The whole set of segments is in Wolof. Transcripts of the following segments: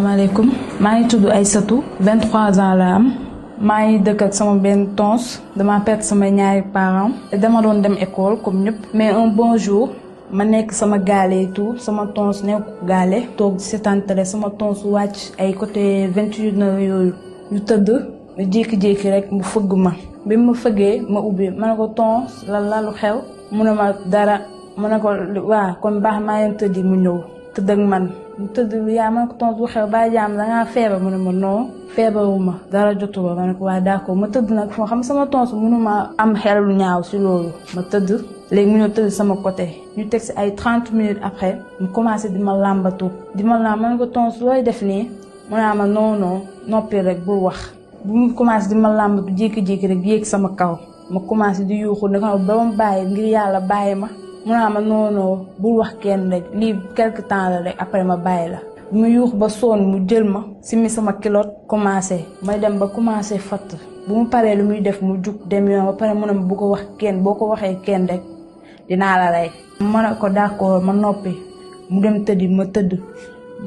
asalaamaaleykum maa ngi tudd Aïssatou 23 ans la am maa ngi dëkk ak sama benn tons dama perte sama ñaari parents dama doon dem école comme ñëpp mais un bon jour ma nekk sama gaale et tout sama tons nekk gaale toog di seetaan télé sama tons wàcc ay côté 28 heures yooyu ñu tëdd ma jékki-jékki rek mu fëgg ma bi ma fëggee ma ubbi ma ne ko tons la lu xew mu ne ma dara ma ne ko waa kon baax maa ngi tëddi mu ñëw tëdd ak man mu tëdd yaa ma ne ko tons bu xew ba jaam dangaa feebar mu ne ma non feebaruma dara jotu ba ma ne ko waa d'accord ma tëdd nag foo xam sama tons mënuma am xel lu ñaaw si loolu ma tëdd léegi mu ñëw tëdd sama côté ñu teg si ay 30 minutes après mu commencé di ma làmbatu di ma làmb ma ne ko tons looy def nii mu ne ma non noppi rek bul wax bu mu commencé di ma làmbatu jékki-jékki rek yéeg sama kaw ma commencé di yuuxu ne ko ba ma bàyyi ngir yàlla bàyyi ma mu ne ma non bul wax kenn rek lii quelque temps la rek après ma bàyyi la mu yuux ba sonn mu jël ma simi sama kilote commencé may dem ba commencé fatt bu mu paree lu muy def mu jug dem yoon ba pare mu ne ma bu ko wax kenn boo ko waxee kenn rek dinaa la rey ma ne ko d'accord ma noppi mu dem tëddi ma tëdd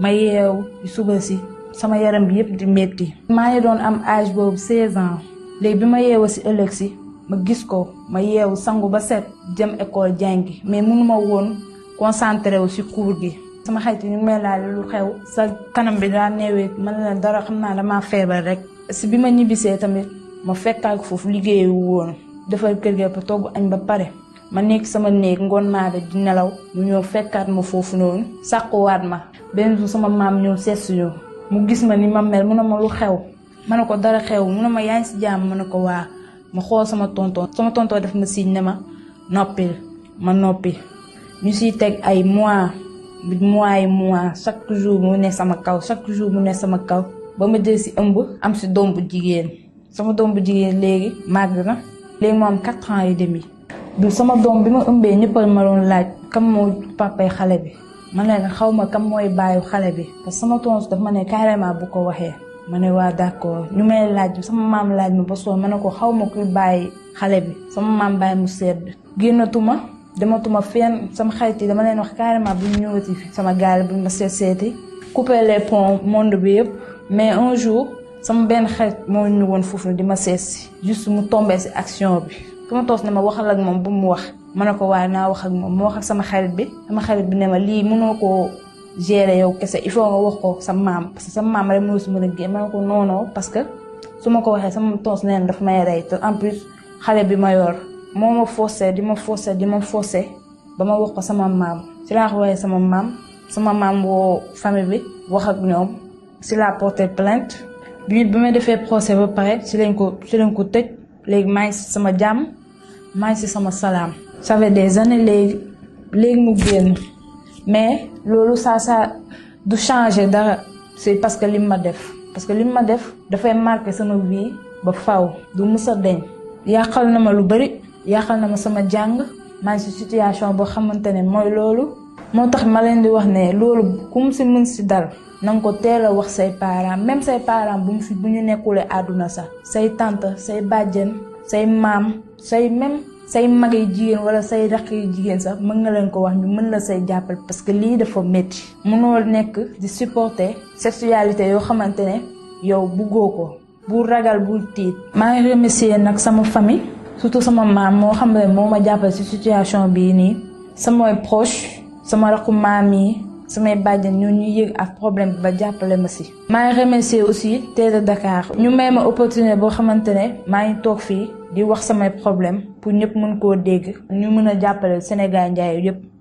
ma yeewu suba si sama yaram bi yëpp di metti maa ngi doon am âge boobu 16 ans léegi bi ma yeewu si ëllëg si ma gis ko ma yeewu sangu ba set jëm école jàngi mais mënuma woon concentré wu si cours gi sama xarit ñu may laaj lu xew sa kanam bi daa neewee man leen dara xam naa damaa feebar rek si bi ma ñibbisee tamit ma fekkaat foofu liggéeyu woon defar kër gi ba togg añ ba pare ma nekk sama néeg ngoon naa di nelaw mu ñëw fekkaat ma foofu noonu sàquwaat ma benn jour sama maam ñëw seet si ñu mu gis ma ni ma mel mu ne ma lu xew ma ne ko dara xew mu ne ma yaa ngi si jàmm ma ne ko waa ma xool sama tonton def ma signe ne ma noppil ma noppi ñu siy teg ay mois chaque jour mu ne sama kaw ba ma jël si ëmb am si doom bu jigéen sama doom bu jigéen léegi màgg na léegi mu am 4 ans et demi du sama doom bi ma ëmbee ñëpp ma doon laaj kam mooy papay xale bi ma ne xaw ma kam mooy baayu xale bi parce que sama tonton daf ma ne carrément bu ko waxee ma ne waa d'accord ñu may laaj sama maam laaj ma ba soo ma ne ko xaw ma kuy bàyyi xale bi sama maam bàyyi mu sedd génnatuma dematuma fenn sama xarit yi dama leen wax carrément bu ñu ñëwati sama gaal bu ma seeti couper les ponts monde bi yëpp mais un jour sama benn xarit moo ñu woon foofu di ma seesi juste mu tombé si action bi sama toos ne ma waxal ak moom bu mu wax ma ne ko waaye naa wax ak moom ma wax ak sama xarit bi ne ma lii mënoo koo gérer yow kese il faut nga wax ko sa maam parce que sa maam rek moo si mën a génn ma ne ko non parce que su ma ko waxee sama toos neen daf may rey te en plus xale bi ma yor moo ma forcé di ma forcé ba ma wax ko sama maam si laa ko waxee sama maam woo famille bi wax ak ñoom si laa porté plainte bi ma defee procès ba pare si lañ ko tëj léegi maa ngi si sama jàmm maa ngi si sama salaam. ça fait des années léegi mu génn mais loolu ça du changer dara c'est parce que li ma def dafay marqué sama vie ba faw du musa deñ yàqal na ma lu bari yàqal na ma sama jàng maa ngi si situation boo xamante ne mooy loolu moo tax ma leen di wax ne loolu ku mu si mën si dal na nga ko teel a wax say parents même say parents bu ñu nekkulee àdduna sax say tante say bàjjen say maam say mag yi jigéen wala say rakk yi jigéen sax mën nga leen ko wax ñu mën la say jàppal parce que lii dafa métti mënoo nekk di supporter sexualité yoo xamante ne yow buggoo ko bu ragal bul tiit. maa ngi remercier nag sama famille surtout sama maam moo xam ne moo ma jàppal ci situation bii nii samay proche sama rakku maam yi samay bàjjen ñoo ñu yëg ak problème bi ba jàppale ma si. maa ngi remercier aussi Tedééé Dakar ñu may ma opportunité boo xamante ne maa ngi toog fii di wax samay problème pour ñëpp mën koo dégg ñu mën a jàppale Sénégal njaay yëpp.